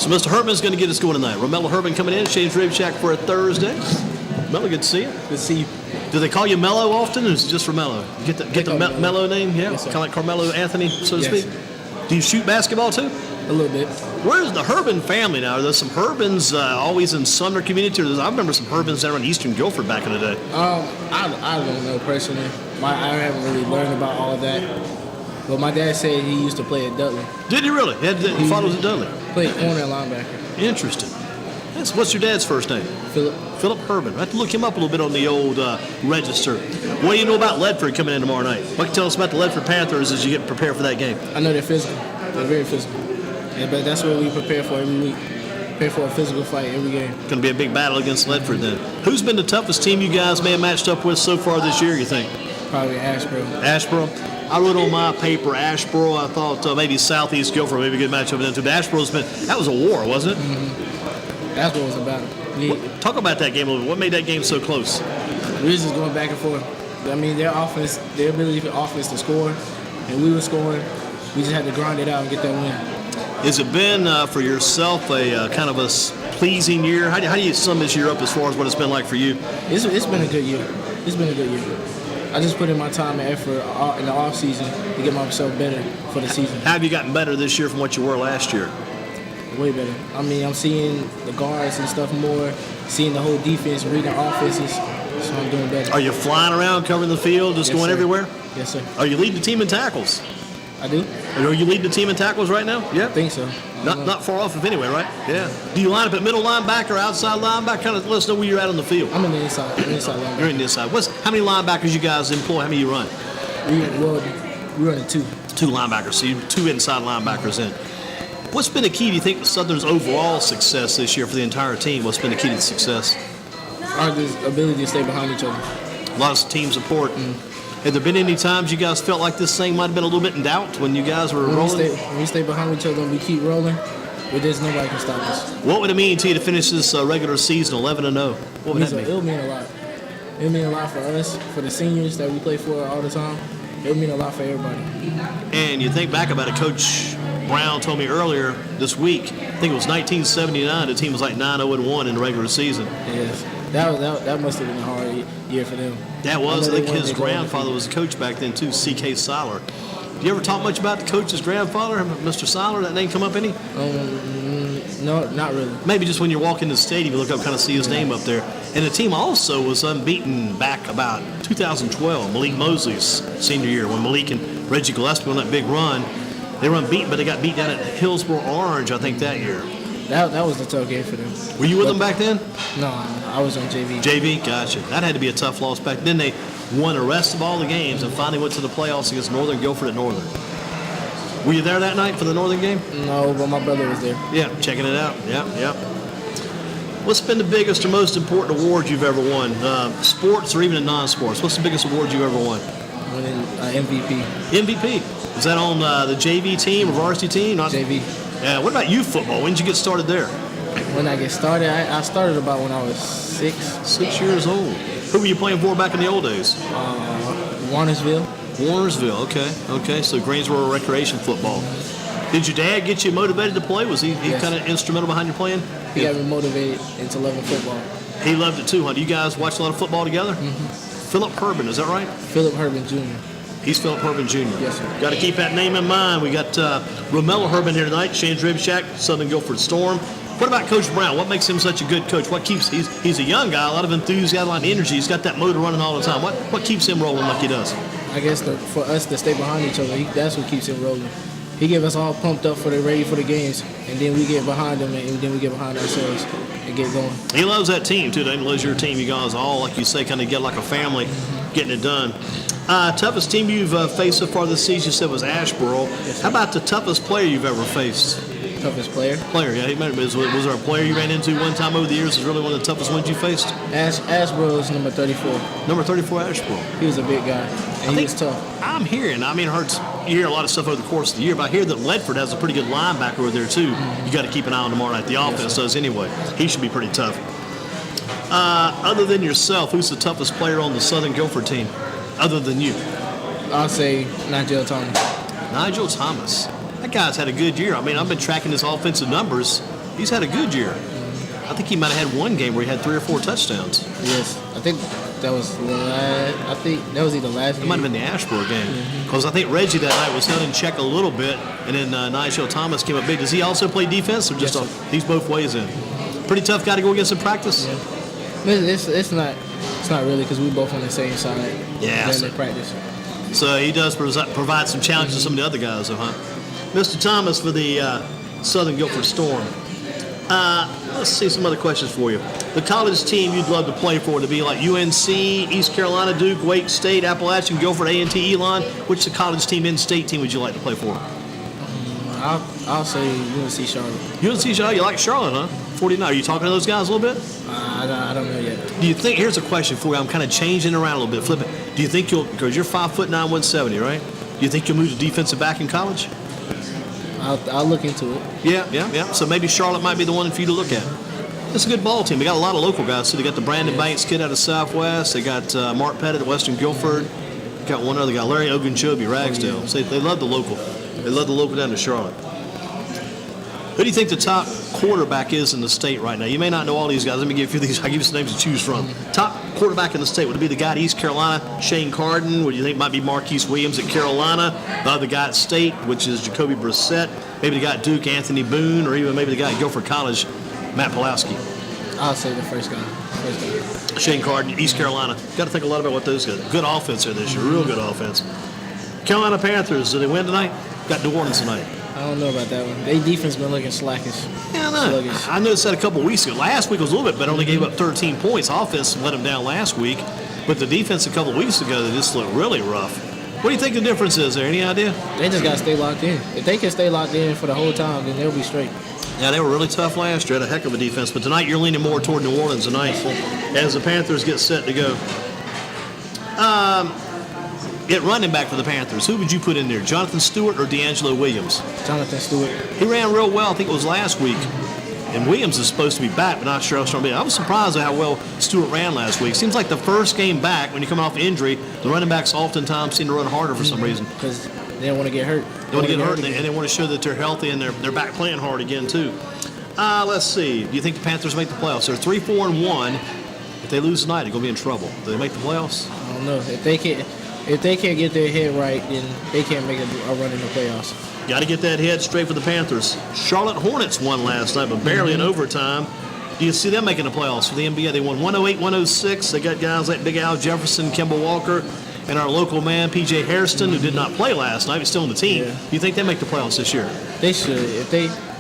So Mr. Herbin's going to get us going tonight. Romello Herbin coming in, Shane's Rib Shack for a Thursday. Mello, good to see you. Good to see you. Do they call you Mello often, or is it just Romello? You get the Mello name, yeah? Yes, kind of like Carmelo Anthony, so to Yes. speak? Do you shoot basketball too? A little bit. Where's the Herbin family now? Are there some Herbins always in Sumner community? I remember some Herbins down around Eastern Guilford back in the day. I don't know personally. I haven't really learned about all that. But my dad said he used to play at Dudley. Did he really? He follows at Dudley. Played corner and linebacker. Interesting. What's your dad's first name? Philip. Philip Herbin. I have to look him up a little bit on the old register. What do you know about Ledford coming in tomorrow night? What can you tell us about the Ledford Panthers as you get prepared for that game? I know they're physical. They're very physical. Yeah, but that's what we prepare for every week. Prepare for a physical fight every game. Going to be a big battle against Ledford then. Who's been the toughest team you guys may have matched up with so far this year, you think? Probably Ashboro. Ashboro? I wrote on my paper Ashboro. I thought maybe Southeast Guilford, maybe a good matchup with them too. But that was a war, wasn't it? Mm-hmm. Ashboro was a battle. Talk about that game a little bit. What made that game so close? We was just going back and forth. I mean, their ability for offense to score, and we were scoring. We just had to grind it out and get that win. Has it been for yourself a kind of a pleasing year? How do you sum this year up as far as what it's been like for you? It's been a good year. It's been a good year. I just put in my time and effort in the off season to get myself better for the season. How have you gotten better this year from what you were last year? Way better. I mean, I'm seeing the guards and stuff more, seeing the whole defense, reading offenses, so I'm doing better. Are you flying around, covering the field, just going everywhere? Yes, sir. Are you leading the team in tackles? I do. Are you leading the team in tackles right now? Yeah. I think so. Not far off of anyway, right? Yeah. Do you line up at middle linebacker, outside linebacker? Kind of let us know where you're at on the field. I'm in the inside. Inside linebacker. You're in the inside. How many linebackers you guys employ? How many you run? We run two. Two linebackers. So you're two inside linebackers in. What's been the key, do you think, to Southern's overall success this year for the entire team? What's been the key to the success? Our ability to stay behind each other. A lot of team support. Have there been any times you guys felt like this thing might have been a little bit in doubt when you guys were rolling? When we stay behind each other and we keep rolling, there's nobody can stop us. What would it mean to you to finish this regular season 11-0? What would that mean? It'll mean a lot. It'll mean a lot for us, for the seniors that we play for all the time. It'll mean a lot for everybody. And you think back about it, Coach Brown told me earlier this week, I think it was 1979, the team was like 9-0-1 in the regular season. Yes. That must have been a hard year for them. That was. I think his grandfather was a coach back then too, C.K. Siler. Do you ever talk much about the coach's grandfather, Mr. Siler? That name come up any? No, not really. Maybe just when you're walking the stadium, you look up, kind of see his name up there. And the team also was unbeaten back about 2012, Malik Mosley's senior year, when Malik and Reggie Gillespie on that big run. They were unbeaten, but they got beat down at Hillsboro Orange, I think, that year. That was a tough game for them. Were you with them back then? No, I was on JV. JV, gotcha. That had to be a tough loss back then. They won the rest of all the games and finally went to the playoffs against Northern Guilford at Northern. Were you there that night for the Northern game? No, but my brother was there. Yeah, checking it out. Yep. What's been the biggest or most important award you've ever won? Sports or even in non-sports? What's the biggest award you've ever won? Winning MVP. MVP? Is that on the JV team or varsity team? JV. Yeah. What about youth football? When did you get started there? When I get started, I started about when I was 6. 6 years old. Who were you playing for back in the old days? Warnersville. Okay. So Greensboro recreation football. Did your dad get you motivated to play? Was he Yes. kind of instrumental behind your playing? He got me motivated into loving football. He loved it too, huh? Do you guys watch a lot of football together? Mm-hmm. Philip Herbin, is that right? Philip Herbin Jr. He's Philip Herbin Jr. Yes, sir. Got to keep that name in mind. We got Romello Herbin here tonight, Shane's Rib Shack, Southern Guilford Storm. What about Coach Brown? What makes him such a good coach? What keeps he's a young guy, a lot of enthusiasm, a lot of energy. He's got that motor running all the time. What keeps him rolling like he does? I guess for us to stay behind each other, that's what keeps him rolling. He gets us all pumped up ready for the games, and then we get behind him, and then we get behind ourselves and get going. He loves that team too. He loves your team. You guys all, like you say, kind of get like a family, getting it done. Toughest team you've faced so far this season, you said, was Ashboro. Yes, how about the toughest player you've ever faced? Toughest player? Yeah. Was there a player you ran into one time over the years was really one of the toughest ones you faced? Ashboro is number 34. Number 34, Ashboro. He was a big guy, and he was tough. I'm hearing, you hear a lot of stuff over the course of the year, but I hear that Ledford has a pretty good linebacker over there too. You got to keep an eye on tomorrow night. The offense does anyway. He should be pretty tough. Other than yourself, who's the toughest player on the Southern Guilford team? Other than you? I'll say Nigel Thomas. Nigel Thomas. That guy's had a good year. I mean, I've been tracking his offensive numbers. He's had a good year. I think he might have had one game where he had 3 or 4 touchdowns. Yes, I think that was either last It game. might have been the Ashboro game. Because I think Reggie that night was held in check a little bit, and then Nigel Thomas came up big. Does he also play defense, or just Yes, he's both ways in? Pretty tough guy to go against in practice? Yeah. It's not really because we both on the same side. Yeah, In practice. So he does provide some challenges to some of the other guys, though, huh? Mr. Thomas for the Southern Guilford Storm. Let's see some other questions for you. The college team you'd love to play for to be like UNC, East Carolina, Duke, Wake State, Appalachian, Guilford, A&T, Elon. Which the college team, in-state team would you like to play for? I'll say UNC Charlotte. UNC Charlotte, you like Charlotte, huh? 49. Are you talking to those guys a little bit? I don't know yet. Do you think, here's a question for you, I'm kind of changing around a little bit, flipping. Do you think you'll, because you're 5'9", 170, right? Do you think you'll move to defensive back in college? I'll look into it. Yeah. So maybe Charlotte might be the one for you to look at. It's a good ball team. They got a lot of local guys, too. They got the Brandon Banks kid out of Southwest. They got Mark Pettit at Western Guilford. Got one other guy, Larry Ogunjobi, Ragsdale. So they love the local. They love the local down to Charlotte. Who do you think the top quarterback is in the state right now? You may not know all these guys. Let me give you these. I'll give you some names to choose from. Top quarterback in the state, would it be the guy at East Carolina, Shane Carden? Would you think might be Marquise Williams at Carolina? The guy at State, which is Jacoby Brissett. Maybe the guy at Duke, Anthony Boone, or even maybe the guy at Guilford College, Matt Pulowski. I'll say the first guy. Shane Carden, East Carolina. Got to think a lot about what those guys. Good offense there this year. Real good offense. Carolina Panthers, did they win tonight? Got New Orleans tonight. I don't know about that one. Their defense been looking slackish. Yeah, I know. Sluggish. I noticed that a couple weeks ago. Last week was a little bit better. Only gave up 13 points. Offense let them down last week. But the defense a couple weeks ago, they just looked really rough. What do you think the difference is there? Any idea? They just got to stay locked in. If they can stay locked in for the whole time, then they'll be straight. Yeah, they were really tough last year. Had a heck of a defense. But tonight you're leaning more toward New Orleans tonight as the Panthers get set to go. At running back for the Panthers, who would you put in there? Jonathan Stewart or D'Angelo Williams? Jonathan Stewart. He ran real well. I think it was last week. And Williams is supposed to be back, but not sure how strong he'll be. I was surprised at how well Stewart ran last week. Seems like the first game back, when you're coming off injury, the running backs oftentimes seem to run harder for some reason. Because they don't want to get hurt. They want to get hurt, and they want to show that they're healthy and they're back playing hard again, too. Let's see. Do you think the Panthers make the playoffs? They're 3-4-1. If they lose tonight, they're going to be in trouble. Do they make the playoffs? I don't know. If they can't get their head right, then they can't make a run in the playoffs. Got to get that head straight for the Panthers. Charlotte Hornets won last night, but barely in overtime. Do you see them making the playoffs for the NBA? They won 108-106. They got guys like Big Al Jefferson, Kemba Walker, and our local man, P.J. Hairston, who did not play last night, but still on the team. Yeah. Do you think they make the playoffs this year? They should.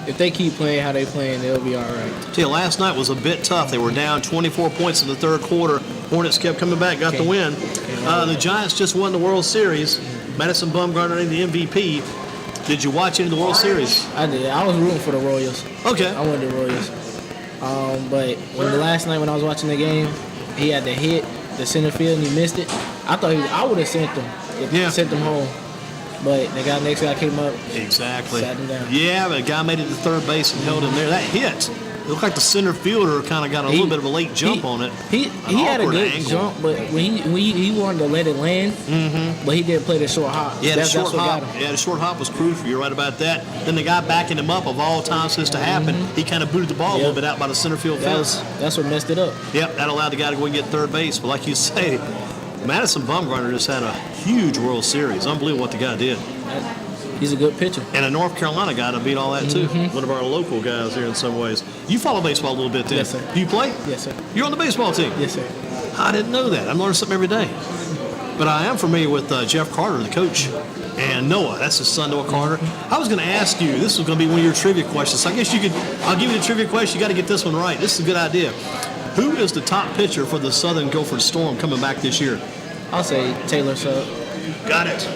If they keep playing how they playing, they'll be all right. Tell you, last night was a bit tough. They were down 24 points in the third quarter. Hornets kept coming back, got the win. The Giants just won the World Series. Madison Bumgarner named the MVP. Did you watch any of the World Series? I did. I was rooting for the Royals. Okay. I wanted the Royals. But last night when I was watching the game, he had to hit the center field and he missed it. I would have sent them. Sent them home. But the next guy came up. Exactly. Sat him down. Yeah, but a guy made it to third base and held him there. That hit. It looked like the center fielder kind of got a little bit of a late jump on it. He had a good jump, but when he wanted to let it land, but he didn't play the short hop. Yeah, That's the what got him. the short hop was crucial. You're right about that. Then the guy backing him up, of all times for this to happen, he kind of booted the ball a little bit out by the center field fence. That's what messed it up. Yep, that allowed the guy to go and get third base. But like you say, Madison Bumgarner just had a huge World Series. Unbelievable what the guy did. He's a good pitcher. And a North Carolina guy to beat all that, too. One of our local guys here in some ways. You follow baseball a little bit, then? Yes, sir. Do you play? Yes, sir. You're on the baseball team? Yes, sir. I didn't know that. I'm learning something every day. But I am familiar with Jeff Carter, the coach, and Noah. That's his son, Noah Carter. I was going to ask you, this was going to be one of your trivia questions. So I guess I'll give you the trivia question. You got to get this one right. This is a good idea. Who is the top pitcher for the Southern Guilford Storm coming back this year? I'll say Taylor Sugg. Got it.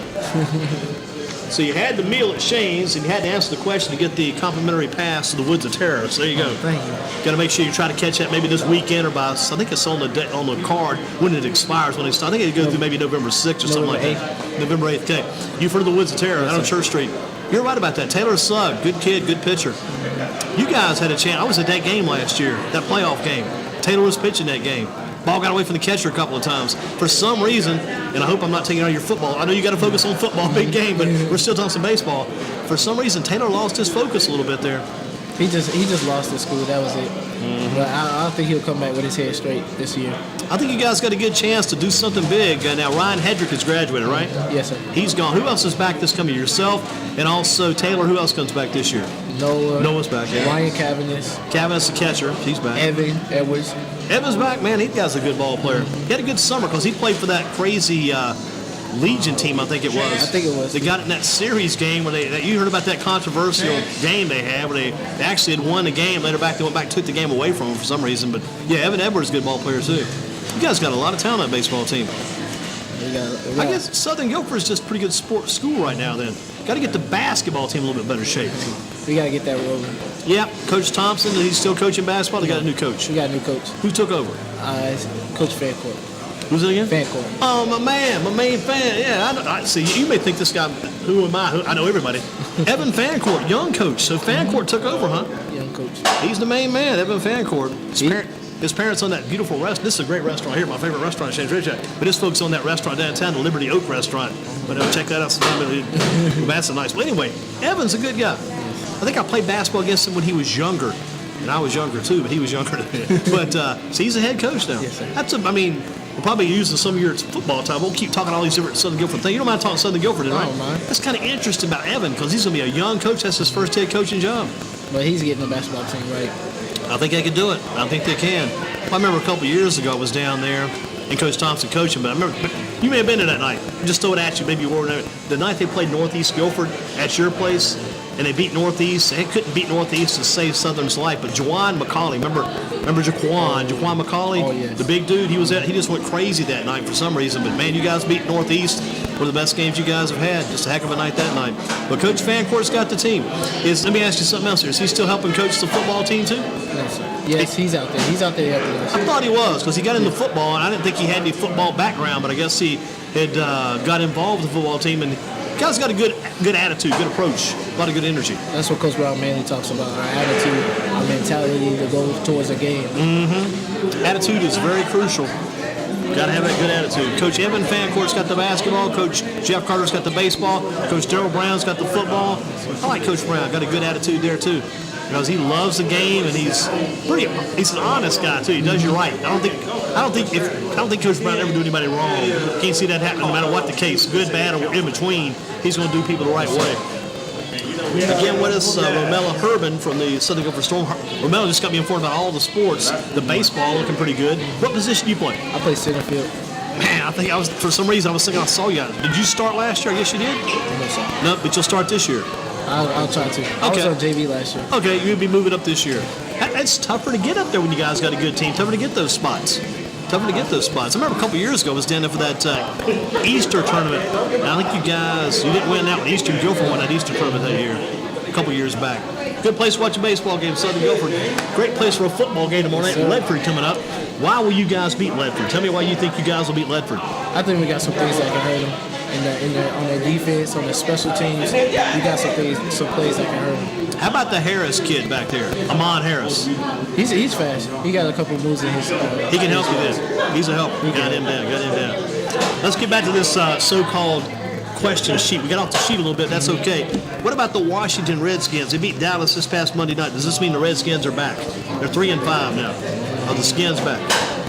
So you had the meal at Shane's, and you had to answer the question to get the complimentary pass to the Woods of Terrace. There you go. Thank you. Got to make sure you try to catch that maybe this weekend or by, I think it's on the card when it expires. I think it goes through maybe November 6th or something like that. November 8th. Okay. You've heard of the Woods of Terrace out on Church Street. You're right about that. Taylor Sugg, good kid, good pitcher. You guys had a chance. I was at that game last year, that playoff game. Taylor was pitching that game. Ball got away from the catcher a couple of times. For some reason, and I hope I'm not taking out of your football. I know you got to focus on football, big game, but we're still talking some baseball. For some reason, Taylor lost his focus a little bit there. He just lost at school. That was it. But I think he'll come back with his head straight this year. I think you guys got a good chance to do something big. Now, Ryan Hedrick has graduated, right? Yes, sir. He's gone. Who else is back this coming year? Yourself and also Taylor. Who else comes back this year? Noah's back, yeah. Ryan Cavaness. Cavaness, the catcher. He's back. Evan Edwards. Evans back, man. He guy's a good ball player. He had a good summer because he played for that crazy Legion team, I think it was. I think it was. They got it in that series game where you heard about that controversial game they had where they actually had won the game. Later back, they went back and took the game away from them for some reason. But yeah, Evan Edwards is a good ball player too. You guys got a lot of talent on that baseball team. I guess Southern Guilford is just a pretty good sports school right now then. Got to get the basketball team in a little bit better shape. We got to get that rolling. Yeah, Coach Thompson, he's still coaching basketball. They got a new coach. We got a new coach. Who took over? It's Coach Fancourt. Who's it again? Fancourt. Oh, my main fan. Yeah, I see. You may think this guy, who am I? I know everybody. Evan Fancourt, young coach. So Fancourt took over, huh? Young coach. He's the main man, Evan Fancourt. His parents own that beautiful restaurant. This is a great restaurant here, my favorite restaurant in Shane's Ridge. But his folks own that restaurant downtown, the Liberty Oak restaurant. But check that out sometime. That's a nice. But anyway, Evan's a good guy. I think I played basketball against him when he was younger. And I was younger too, but he was younger than me. But so he's a head coach now. Yes, sir. We'll probably use some of your football time. We'll keep talking all these different Southern Guilford things. You don't mind talking Southern Guilford, right? I don't mind. That's kind of interesting about Evan because he's going to be a young coach. That's his first head coaching job. But he's getting the basketball team right. I think they can do it. I think they can. I remember a couple years ago I was down there and Coach Thompson coaching, but I remember you may have been there that night. Just throw it at you. Maybe you were the night they played Northeast Guilford at your place. And they beat Northeast. They couldn't beat Northeast to save Southern's life. But Jaquan McCauley, remember Jaquan McCauley? Oh, yes. The big dude, he just went crazy that night for some reason. But, man, you guys beat Northeast. One of the best games you guys have had. Just a heck of a night that night. But Coach Fancourt's got the team. Let me ask you something else here. Is he still helping coach the football team, too? Yes, sir. Yes, he's out there. He's out there helping us. I thought he was because he got into football, and I didn't think he had any football background, but I guess he had got involved with the football team. And guy's got a good attitude, good approach, a lot of good energy. That's what Coach Brown mainly talks about, our attitude, our mentality to go towards a game. Mm-hmm. Attitude is very crucial. Got to have that good attitude. Coach Evan Fancourt's got the basketball. Coach Jeff Carter's got the baseball. Coach Darrell Brown's got the football. I like Coach Brown. Got a good attitude there, too. Because he loves the game and he's an honest guy too. He does you right. I don't think Coach Brown ever do anybody wrong. Can't see that happen no matter what the case, good, bad, or in between. He's going to do people the right way. Again, with us, Romello Herbin from the Southern Guilford Storm. Romello just got me informed about all the sports. The baseball looking pretty good. What position do you play? I play center field. Man, I think for some reason I was thinking I saw you. Did you start last year? I guess you did. No, sir. No, but you'll start this year. I'll try to. I was on JV last year. Okay, you'll be moving up this year. It's tougher to get up there when you guys got a good team. Tougher to get those spots. I remember a couple years ago I was down there for that Easter tournament. And I think you didn't win that one. Eastern Guilford won that Easter tournament that year, a couple years back. Good place to watch a baseball game, Southern Guilford. Great place for a football game tomorrow night. Ledford coming up. Why will you guys beat Ledford? Tell me why you think you guys will beat Ledford. I think we got some things that can hurt them. On their defense, on their special teams, we got some plays that can hurt them. How about the Harris kid back there, Amon Harris? He's fast. He got a couple moves in his. He can help you then. He's a help. Got him down. Let's get back to this so-called question sheet. We got off the sheet a little bit. That's okay. What about the Washington Redskins? They beat Dallas this past Monday night. Does this mean the Redskins are back? They're 3-5 now. Are the Skins back?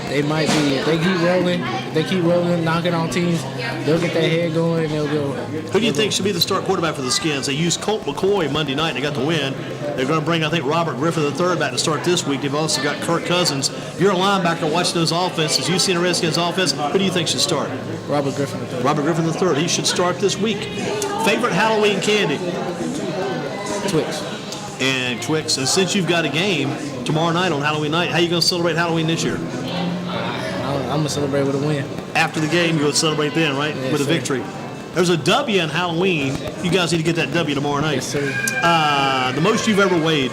They might be. If they keep rolling, knocking on teams, they'll get their head going and they'll go. Who do you think should be the start quarterback for the Skins? They used Colt McCoy Monday night. They got the win. They're going to bring, I think, Robert Griffin III back to start this week. They've also got Kirk Cousins. If you're a linebacker watching those offenses, you've seen the Redskins offense, who do you think should start? Robert Griffin III. Robert Griffin III. He should start this week. Favorite Halloween candy? Twix. And Twix. And since you've got a game tomorrow night on Halloween night, how are you going to celebrate Halloween this year? I'm going to celebrate with a win. After the game, you'll celebrate then, right? Yes, with a sir. victory. There's a W on Halloween. You guys need to get that W tomorrow night. Yes, sir. The most you've ever weighed?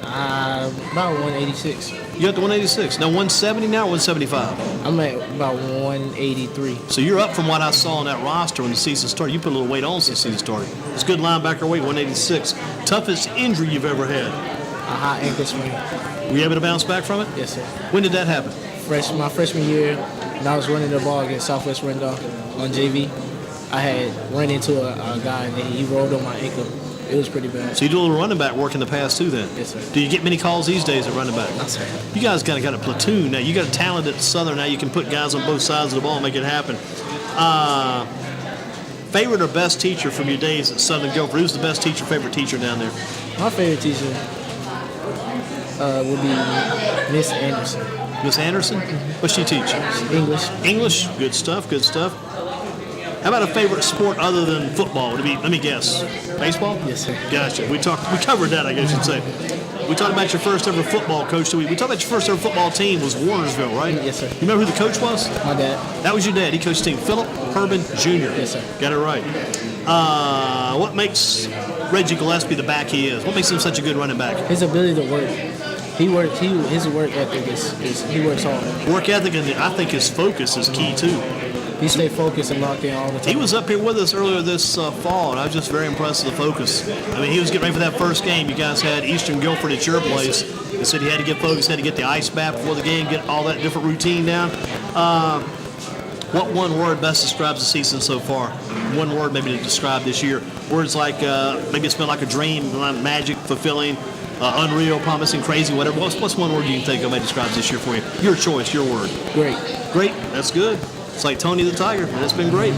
About 186. You got the 186. Now 170 now or 175? I'm at about 183. So you're up from what I saw on that roster when the season started. You put a little weight on since the season started. It's good linebacker weight, 186. Toughest injury you've ever had? A high ankle sprain. Were you able to bounce back from it? Yes, sir. When did that happen? My freshman year, when I was running the ball against Southwest Rendell on JV, I had run into a guy and he rolled on my ankle. It was pretty bad. So you do a little running back work in the past too then? Yes, sir. Do you get many calls these days at running back? No, sir. You guys got a platoon now. You got a talent at Southern now. You can put guys on both sides of the ball and make it happen. Favorite or best teacher from your days at Southern Guilford? Who's the best teacher, favorite teacher down there? My favorite teacher would be Miss Anderson. Miss Anderson? What's she teach? English. English? Good stuff, good stuff. How about a favorite sport other than football? Would it be, let me guess, baseball? Yes, sir. Gotcha. We covered that, I guess you'd say. We talked about your first ever football coach. We talked about your first ever football team was Warnersville, right? Yes, sir. You remember who the coach was? My dad. That was your dad. He coached the team. Philip Herbin Jr. Yes, sir. Got it right. What makes Reggie Gillespie the back he is? What makes him such a good running back? His ability to work. His work ethic is he works hard. Work ethic, and I think his focus is key too. He stayed focused and locked in all the time. He was up here with us earlier this fall, and I was just very impressed with the focus. I mean, he was getting ready for that first game. You guys had Eastern Guilford at your place. They said he had to get focused, had to get the ice bath before the game, get all that different routine down. What one word best describes the season so far? One word maybe to describe this year. Words like maybe it's been like a dream, magic, fulfilling, unreal, promising, crazy, whatever. What's one word you can think of that describes this year for you? Your choice, your word. Great. Great, that's good. It's like Tony the Tiger. That's been great.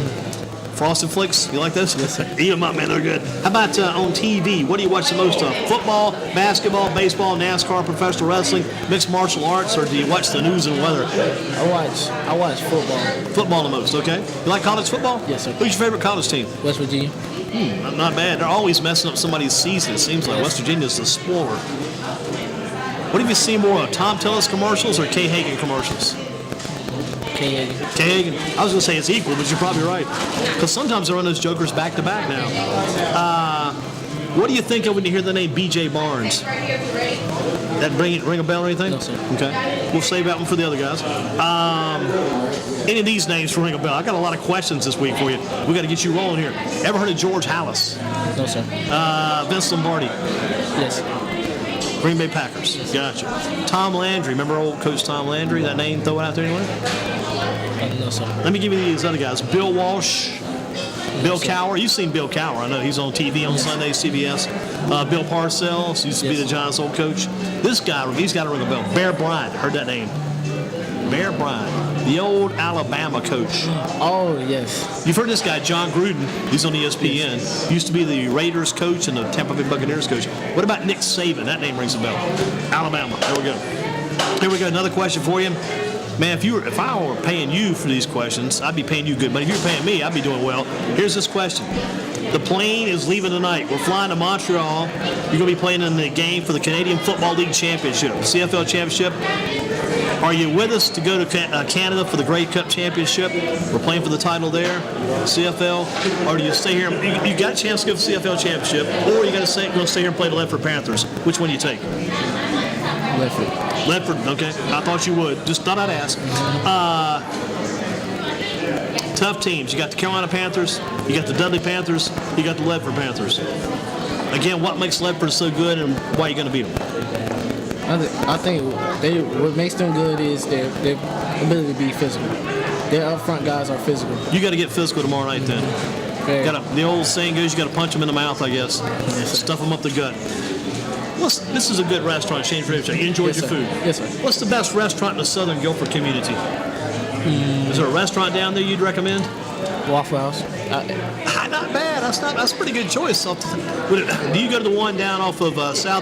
Frosted Flakes, you like those? Yes, sir. Eat them up, man. They're good. How about on TV? What do you watch the most of? Football, basketball, baseball, NASCAR, professional wrestling, mixed martial arts, or do you watch the news and weather? I watch football. Football the most, okay. You like college football? Yes, sir. Who's your favorite college team? West Virginia. Not bad. They're always messing up somebody's season, it seems like. West Virginia's the spoiler. What have you seen more of, Tom Tillis commercials or Kay Hagan commercials? Kay Hagan. I was going to say it's equal, but you're probably right. Because sometimes they run those jokers back to back now. What do you think of when you hear the name B.J. Barnes? That ring a bell or anything? No, sir. Okay. We'll save that one for the other guys. Any of these names ring a bell? I got a lot of questions this week for you. We got to get you rolling here. Ever heard of George Hallis? No, sir. Vince Lombardi? Yes. Green Bay Packers. Gotcha. Tom Landry. Remember old Coach Tom Landry? That name, throw it out there anyway? No, sir. Let me give you these other guys. Bill Walsh. Bill Cowher. You've seen Bill Cowher. I know he's on TV on Sundays, CBS. Bill Parcells used to be the Giants' old coach. This guy, he's got to ring a bell. Bear Bryant. Heard that name? Bear Bryant. The old Alabama coach. Oh, yes. You've heard this guy, John Gruden. He's on ESPN. Used to be the Raiders coach and the Tampa Bay Buccaneers coach. What about Nick Saban? That name rings a bell. Alabama. There we go. Here we go. Another question for you. Man, if I were paying you for these questions, I'd be paying you good. But if you're paying me, I'd be doing well. Here's this question. The plane is leaving tonight. We're flying to Montreal. You're going to be playing in the game for the Canadian Football League Championship, CFL Championship. Are you with us to go to Canada for the Grey Cup Championship? We're playing for the title there, CFL. Or do you stay here? You got a chance to go to the CFL Championship, or you got to stay here and play the Ledford Panthers. Which one do you take? Ledford, okay. I thought you would. Just thought I'd ask. Tough teams. You got the Carolina Panthers, you got the Dudley Panthers, you got the Ledford Panthers. Again, what makes Ledford so good and why are you going to beat them? I think what makes them good is their ability to be physical. Their up front guys are physical. You got to get physical tomorrow night then. The old saying goes, you got to punch them in the mouth, I guess. Yes, stuff them up the gut. This is a good restaurant, Change for You enjoyed your food. Yes, sir. What's the best restaurant in the Southern Guilford community? Is there a restaurant down there you'd recommend? Waffle House. Not bad. That's a pretty good choice. Do you go to the one down off of South?